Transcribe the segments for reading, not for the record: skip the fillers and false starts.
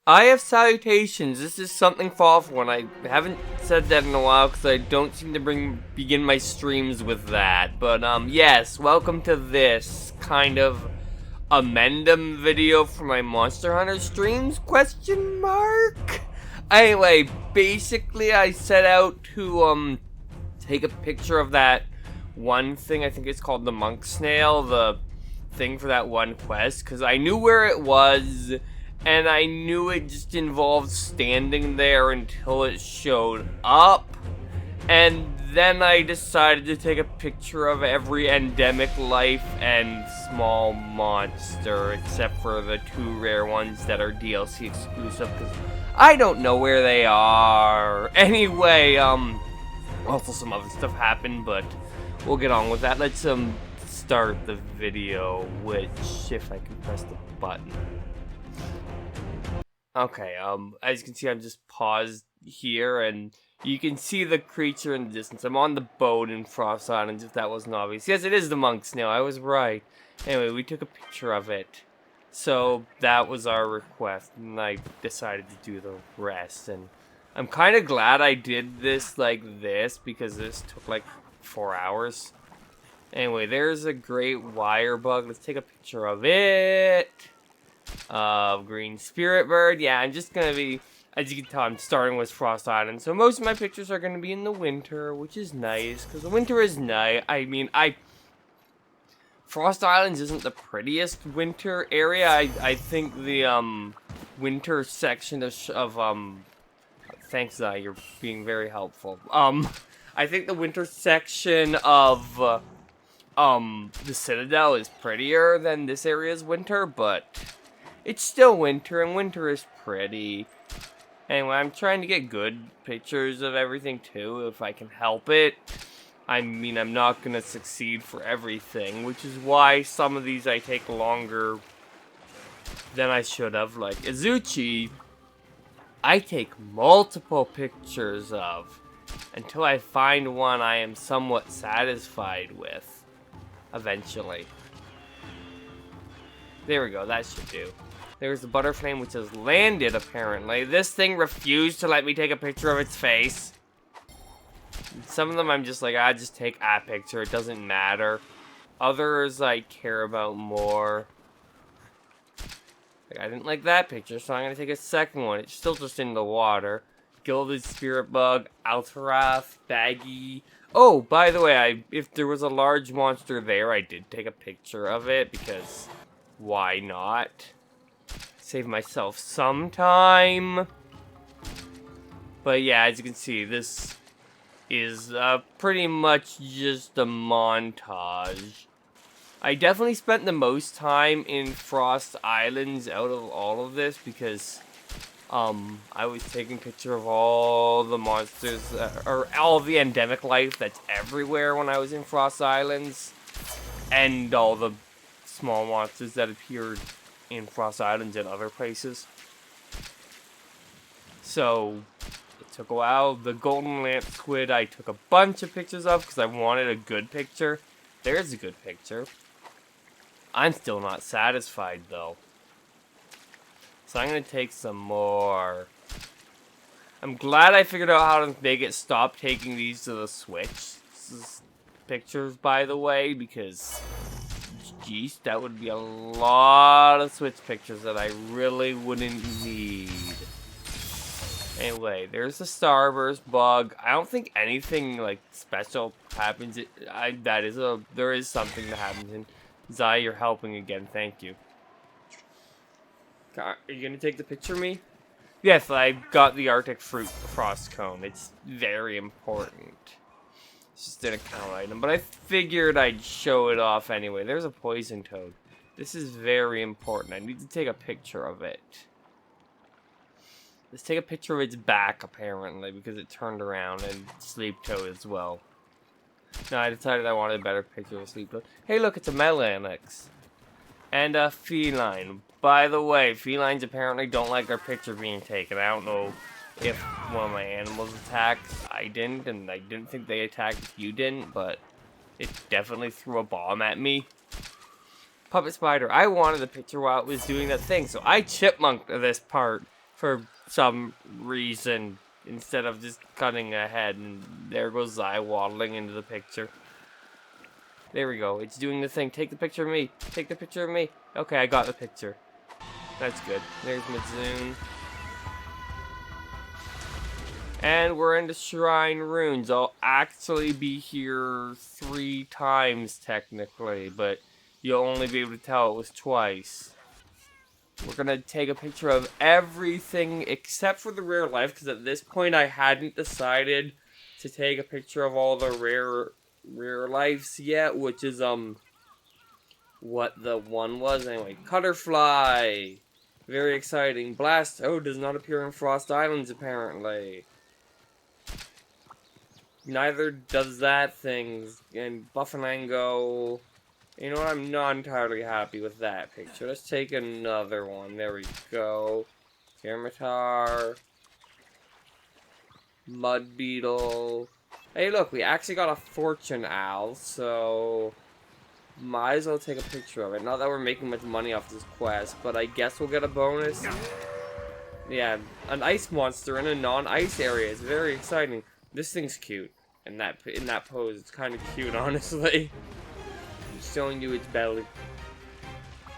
I have salutations. This is something awful, and I haven't said that in a while because I don't seem to begin my streams with that. But yes, welcome to this kind of amendum video for my Monster Hunter streams? Question mark. Anyway, basically, I set out to take a picture of that one thing. I think it's called the monk snail, the thing for that one quest, because I knew where it was. And I knew it just involved standing there until it showed up. And then I decided to take a picture of every endemic life and small monster, except for the two rare ones that are DLC exclusive, because I don't know where they are. Anyway, also some other stuff happened, but we'll get on with that. Let's, start the video, which, if I can press the button. Okay, as you can see, I'm just paused here, and you can see the creature in the distance. I'm on the boat in Frost Islands, if that wasn't obvious. Yes, it is the monk snail, I was right. Anyway, we took a picture of it. So, that was our request, and I decided to do the rest. And I'm kind of glad I did this like this, because this took like 4 hours. Anyway, there's a great wire bug. Let's take a picture of it. Green spirit bird. Yeah, I'm just gonna be, as you can tell, I'm starting with Frost Island, so most of my pictures are gonna be in the winter, which is nice, because the winter is nice. I mean, Frost Islands isn't the prettiest winter area. I think the, winter section of thanks, Zai, you're being very helpful. I think the winter section of, the Citadel is prettier than this area's winter, but it's still winter, and winter is pretty. Anyway, I'm trying to get good pictures of everything, too, if I can help it. I mean, I'm not gonna succeed for everything, which is why some of these I take longer than I should have. Like, Izuchi, I take multiple pictures of, until I find one I am somewhat satisfied with, eventually. There we go, that should do. There's the butterflame, which has landed, apparently. This thing refused to let me take a picture of its face. Some of them I'm just like, just take a picture, it doesn't matter. Others I care about more. Like, I didn't like that picture, so I'm gonna take a second one. It's still just in the water. Gilded Spirit Bug, Altarath, Baggy. Oh, by the way, if there was a large monster there, I did take a picture of it, because why not? Save myself some time. But yeah, as you can see, this is pretty much just a montage. I definitely spent the most time in Frost Islands out of all of this, because I was taking a picture of all the monsters, or all the endemic life that's everywhere when I was in Frost Islands, and all the small monsters that appeared in Frost Islands and other places. So, it took a while. The golden lamp squid I took a bunch of pictures of because I wanted a good picture. There's a good picture. I'm still not satisfied though. So I'm going to take some more. I'm glad I figured out how to make it stop taking these to the Switch pictures, by the way, because geez, that would be a lot of Switch pictures that I really wouldn't need. Anyway, there's the starburst bug. I don't think anything like special happens. There is something that happens in Zai. You're helping again. Thank you. Are you gonna take the picture of me? Yes, I got the Arctic fruit frost cone. It's very important. It's just an account item, but I figured I'd show it off anyway. There's a poison toad. This is very important. I need to take a picture of it. Let's take a picture of its back, apparently, because it turned around, and sleep toad as well. No, I decided I wanted a better picture of sleep toad. Hey, look, it's a Melanix. And a feline. By the way, felines apparently don't like their picture being taken. I don't know if one of my animals attacked. I didn't, and I didn't think they attacked if you didn't, but it definitely threw a bomb at me. Puppet spider. I wanted the picture while it was doing that thing, so I chipmunked this part for some reason, instead of just cutting ahead. And there goes I waddling into the picture. There we go. It's doing the thing. Take the picture of me. Take the picture of me. Okay, I got the picture. That's good. There's Mitsun. And we're into Shrine Runes. I'll actually be here 3 times, technically, but you'll only be able to tell it was twice. We're gonna take a picture of everything except for the rare life, because at this point I hadn't decided to take a picture of all the rare lives yet, which is, what the one was. Anyway, Cutterfly. Very exciting. Blast. Oh, does not appear in Frost Islands, apparently. Neither does that thing. And Buffalango. You know what? I'm not entirely happy with that picture. Let's take another one. There we go. Termitar. Mud Beetle. Hey, look, we actually got a Fortune Owl, so might as well take a picture of it. Not that we're making much money off this quest, but I guess we'll get a bonus. Yeah, an ice monster in a non-ice area. It's very exciting. This thing's cute. In that pose, it's kind of cute, honestly. Just showing you its belly.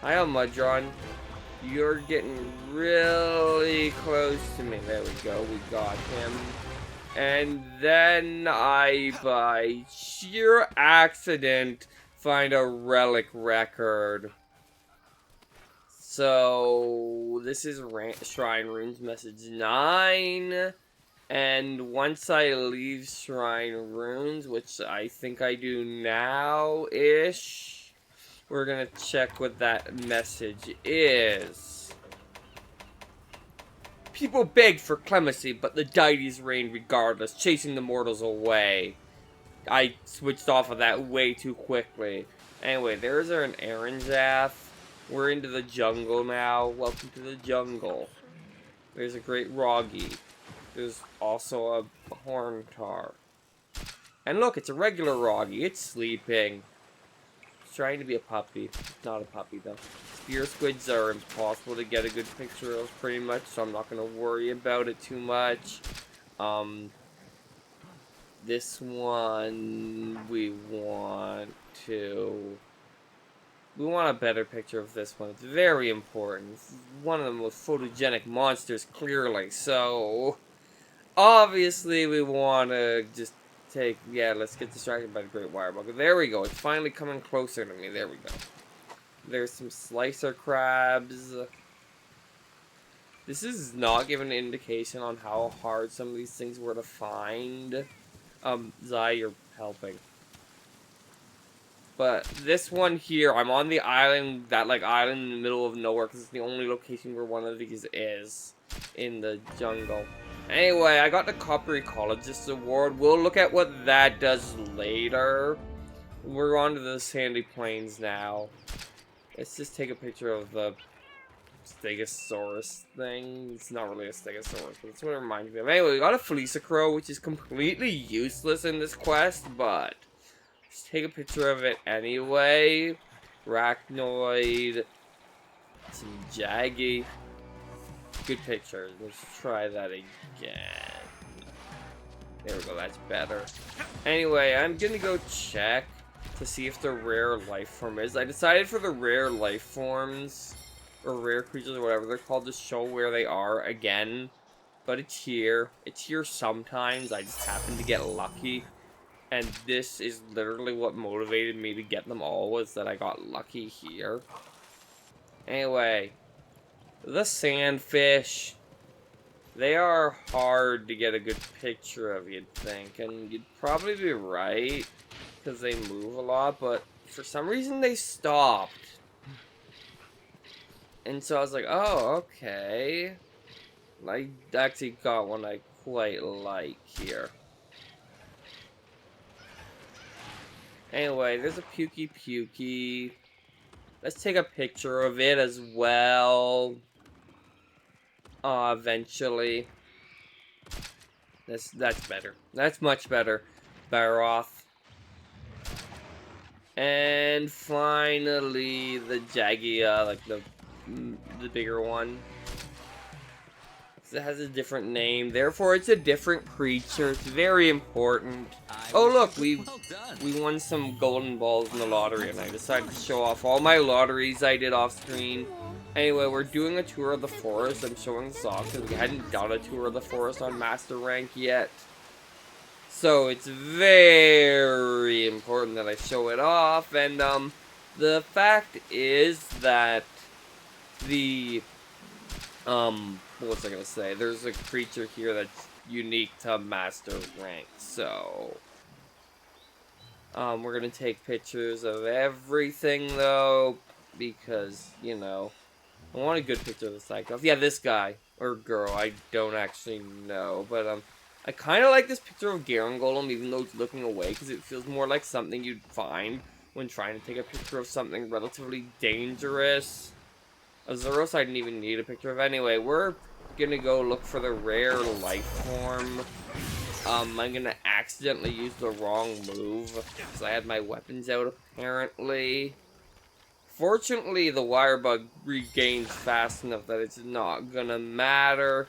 Hiya, Mudron. You're getting really close to me. There we go. We got him. And then I, by sheer accident, find a relic record. So this is Shrine Runes message 9. And once I leave Shrine Runes, which I think I do now-ish, we're gonna check what that message is. People beg for clemency, but the deities reign regardless, chasing the mortals away. I switched off of that way too quickly. Anyway, there's an Aranzath. We're into the jungle now. Welcome to the jungle. There's a great Roggy. There's also a Horntar. And look, it's a regular Roggy. It's sleeping. It's trying to be a puppy. It's not a puppy, though. Spear squids are impossible to get a good picture of, pretty much, so I'm not going to worry about it too much. This one, we want a better picture of this one. It's very important. It's one of the most photogenic monsters, clearly. So, obviously, we want to just take... Yeah, let's get distracted by the Great Wirebug. There we go. It's finally coming closer to me. There we go. There's some slicer crabs. This is not giving an indication on how hard some of these things were to find. Zai, you're helping. But this one here, I'm on the island, island in the middle of nowhere, because it's the only location where one of these is in the jungle. Anyway, I got the Copper Ecologist Award. We'll look at what that does later. We're on to the Sandy Plains now. Let's just take a picture of the Stegosaurus thing. It's not really a Stegosaurus, but it's what it reminds me of. Anyway, we got a Felicicrow, which is completely useless in this quest, but let's take a picture of it anyway. Arachnoid. Some Jaggy. Good picture. Let's try that again. There we go, that's better. Anyway, I'm gonna go check to see if the rare life form is. I decided for the rare life forms, or rare creatures, or whatever they're called, to show where they are again. But it's here. It's here sometimes. I just happen to get lucky. And this is literally what motivated me to get them all, was that I got lucky here. Anyway, the sandfish. They are hard to get a good picture of, you'd think. And you'd probably be right, because they move a lot, but for some reason they stopped. And so I was like, oh, okay. I actually got one I quite like here. Anyway, there's a Pukey. Let's take a picture of it as well. Eventually. That's better. That's much better. Baroth. And finally, the Jagia, like the bigger one. It has a different name, therefore it's a different creature. It's very important. Oh look, we won some golden balls in the lottery, and I decided to show off all my lotteries I did off screen. Anyway, we're doing a tour of the forest. I'm showing this off because we hadn't done a tour of the forest on master rank yet. So it's very important that I show it off, and the fact is that the what was I gonna say? There's a creature here that's unique to master rank, so we're gonna take pictures of everything though, because, you know, I want a good picture of the Cyclops. Yeah, this guy or girl, I don't actually know, but I kind of like this picture of Garen Golem, even though it's looking away, because it feels more like something you'd find when trying to take a picture of something relatively dangerous. Azuros I didn't even need a picture of. Anyway, we're gonna go look for the rare life form. I'm gonna accidentally use the wrong move, because I had my weapons out, apparently. Fortunately, the wire bug regains fast enough that it's not gonna matter.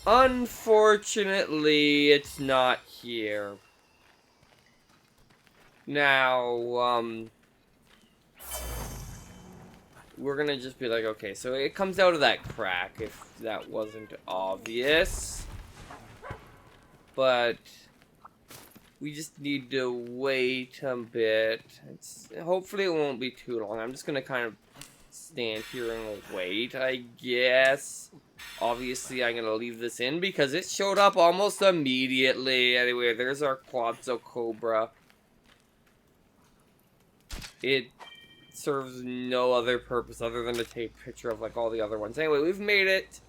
Unfortunately, it's not here. Now, we're gonna just be like, okay, so it comes out of that crack, if that wasn't obvious. But we just need to wait a bit. Hopefully it won't be too long. I'm just gonna kind of stand here and wait, I guess. Obviously, I'm gonna leave this in because it showed up almost immediately. Anyway, there's our Quetzal Cobra. It serves no other purpose other than to take a picture of like all the other ones. Anyway, we've made it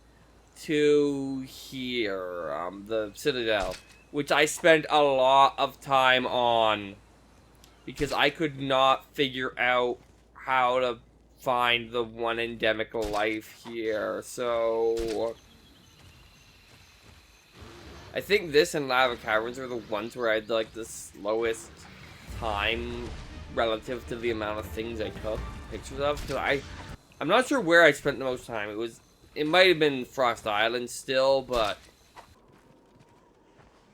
to here, the Citadel, which I spent a lot of time on because I could not figure out how to find the one endemic life here. So I think this and Lava Caverns are the ones where I had like the slowest time relative to the amount of things I took pictures of, because I'm not sure where I spent the most time. It might have been Frost Island still, but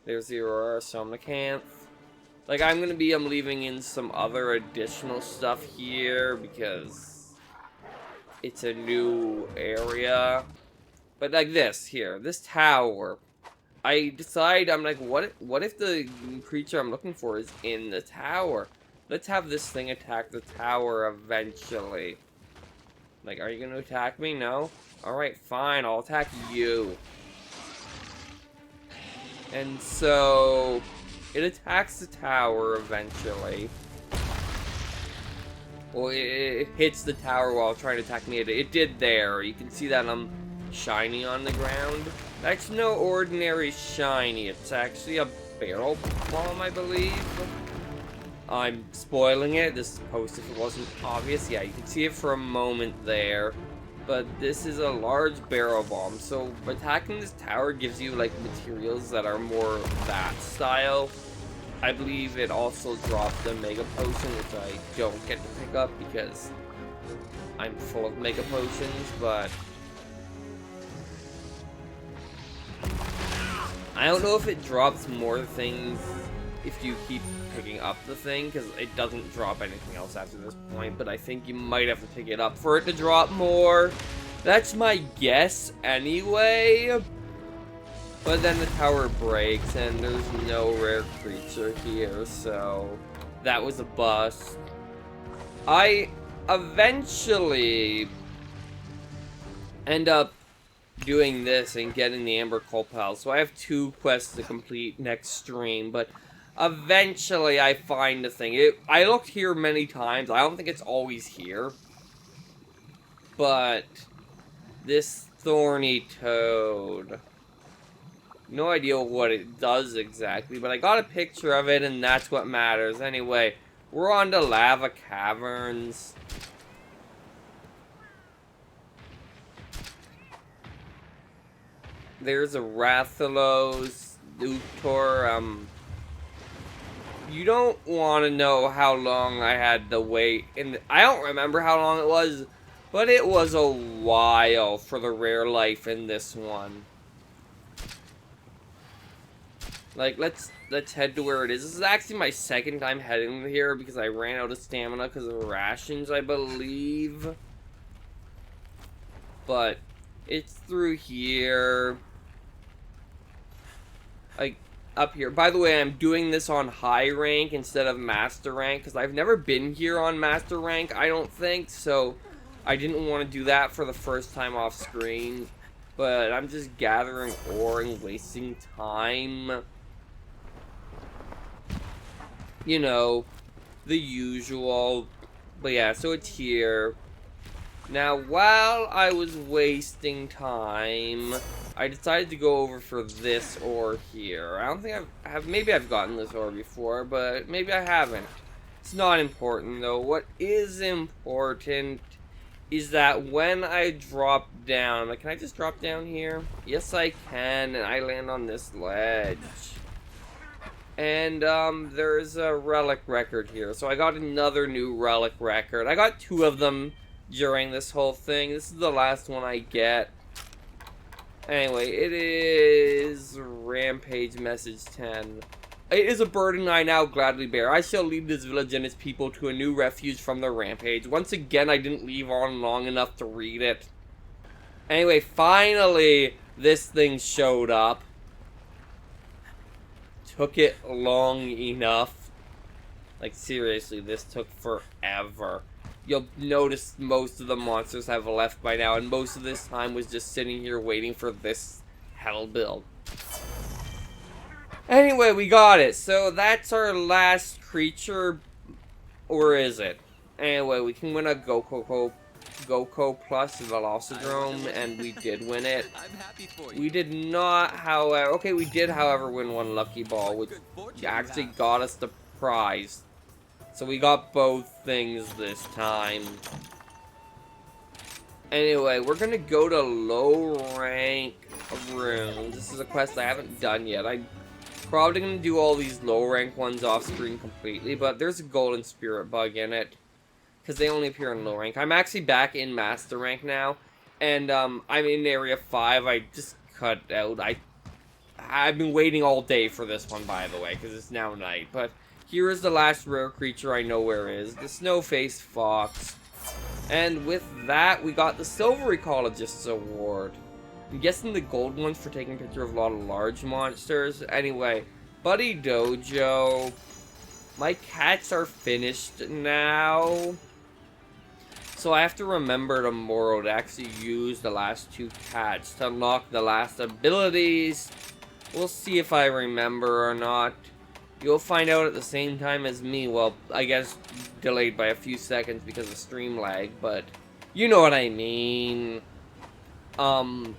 there's the Aurora Somnicanth. Like, I'm leaving in some other additional stuff here because it's a new area. But like this tower, I decide, I'm like, what if the creature I'm looking for is in the tower? Let's have this thing attack the tower eventually. Like, are you gonna attack me? No? Alright, fine, I'll attack you. And so it attacks the tower eventually. Well, it hits the tower while trying to attack me. It did there. You can see that I'm shiny on the ground. That's no ordinary shiny. It's actually a barrel bomb, I believe. I'm spoiling it. This is post if it wasn't obvious. Yeah, you can see it for a moment there. But this is a large barrel bomb. So attacking this tower gives you like materials that are more that style. I believe it also dropped a Mega Potion, which I don't get to pick up because I'm full of Mega Potions, but I don't know if it drops more things if you keep picking up the thing, because it doesn't drop anything else after this point, but I think you might have to pick it up for it to drop more. That's my guess anyway. But then the tower breaks and there's no rare creature here, so that was a bust. I eventually end up doing this and getting the Amber Copal, so I have 2 quests to complete next stream, but eventually I find the thing. I looked here many times. I don't think it's always here, but this thorny toad, no idea what it does exactly, but I got a picture of it and that's what matters. Anyway, we're on to Lava Caverns. There's a Rathalos, Uctor. You don't want to know how long I had to wait. I don't remember how long it was, but it was a while for the rare life in this one. Like, let's head to where it is. This is actually my second time heading here because I ran out of stamina because of rations, I believe. But it's through here. Like, up here. By the way, I'm doing this on high rank instead of master rank because I've never been here on master rank, I don't think. So, I didn't want to do that for the first time off screen. But I'm just gathering ore and wasting time. You know, the usual. But yeah, so it's here. Now, while I was wasting time, I decided to go over for this ore here. I don't think maybe I've gotten this ore before, but maybe I haven't. It's not important though. What is important is that when I drop down, like, can I just drop down here? Yes, I can, and I land on this ledge. And, there's a relic record here. So I got another new relic record. I got 2 of them during this whole thing. This is the last one I get. Anyway, it is Rampage Message 10. It is a burden I now gladly bear. I shall lead this village and its people to a new refuge from their rampage. Once again, I didn't leave on long enough to read it. Anyway, finally, this thing showed up. Took it long enough. Like, seriously, this took forever. You'll notice most of the monsters have left by now, and most of this time was just sitting here waiting for this hell build. Anyway, we got it. So that's our last creature. Or is it? Anyway, we can win a Goko Plus Velocidrome, and we did win it. We did not, however... Okay, we did, however, win one Lucky Ball, which actually got us the prize. So we got both things this time. Anyway, we're gonna go to low rank rooms. This is a quest I haven't done yet. I'm probably gonna do all these low rank ones off screen completely, but there's a golden spirit bug in it. Because they only appear in low rank. I'm actually back in master rank now. And I'm in area 5. I just cut out. I've been waiting all day for this one, by the way, because it's now night. But here is the last rare creature I know where is. The snow-faced fox. And with that, we got the Silver Ecologist's Award. I'm guessing the gold one's for taking a picture of a lot of large monsters. Anyway, Buddy Dojo. My cats are finished now. So I have to remember tomorrow to actually use the last 2 cats to unlock the last abilities. We'll see if I remember or not. You'll find out at the same time as me. Well, I guess delayed by a few seconds because of stream lag, but you know what I mean. Anyway,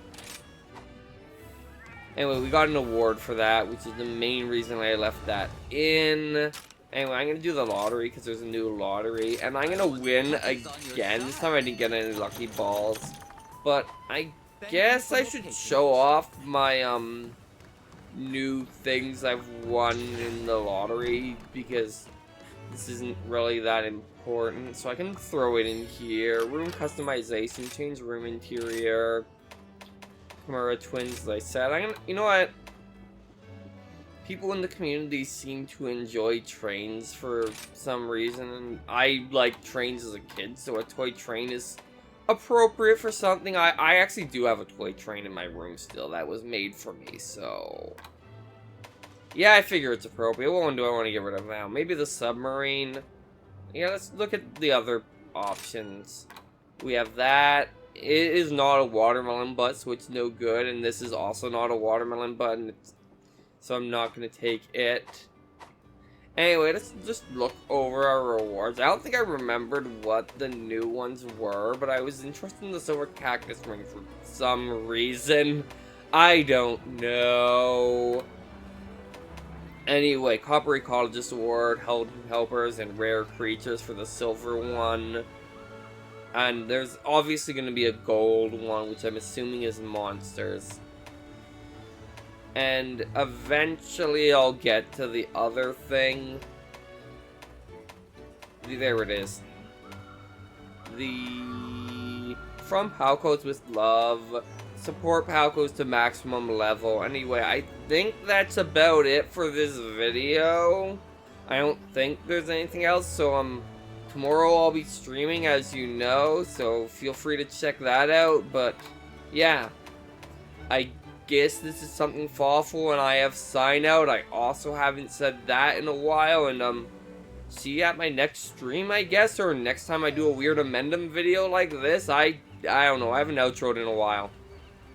we got an award for that, which is the main reason I left that in. Anyway, I'm gonna do the lottery because there's a new lottery, and I'm gonna win again. This time I didn't get any lucky balls, but I guess I should show off my new things I've won in the lottery because this isn't really that important. So I can throw it in here. Room customization, change room interior. Chimera twins, as I said. You know what? People in the community seem to enjoy trains for some reason, and I like trains as a kid, so a toy train is appropriate for something. I actually do have a toy train in my room still that was made for me, so... Yeah, I figure it's appropriate. What one do I want to get rid of now? Maybe the submarine? Yeah, let's look at the other options. We have that. It is not a watermelon butt, so it's no good, and this is also not a watermelon butt, and so I'm not going to take it. Anyway, let's just look over our rewards. I don't think I remembered what the new ones were, but I was interested in the silver cactus ring for some reason. I don't know. Anyway, Copper Ecologist Award, Helpers, and Rare Creatures for the silver one. And there's obviously going to be a gold one, which I'm assuming is monsters. And eventually I'll get to the other thing. There it is. The From Palco's with Love support power goes to maximum level. Anyway, I think that's about it for this video. I don't think there's anything else, so tomorrow I'll be streaming, as you know, so feel free to check that out. But yeah, I guess this is something thoughtful, and I have sign out. I also haven't said that in a while, and see you at my next stream, I guess, or next time I do a weird amendum video like this. I don't know, I haven't outroed in a while.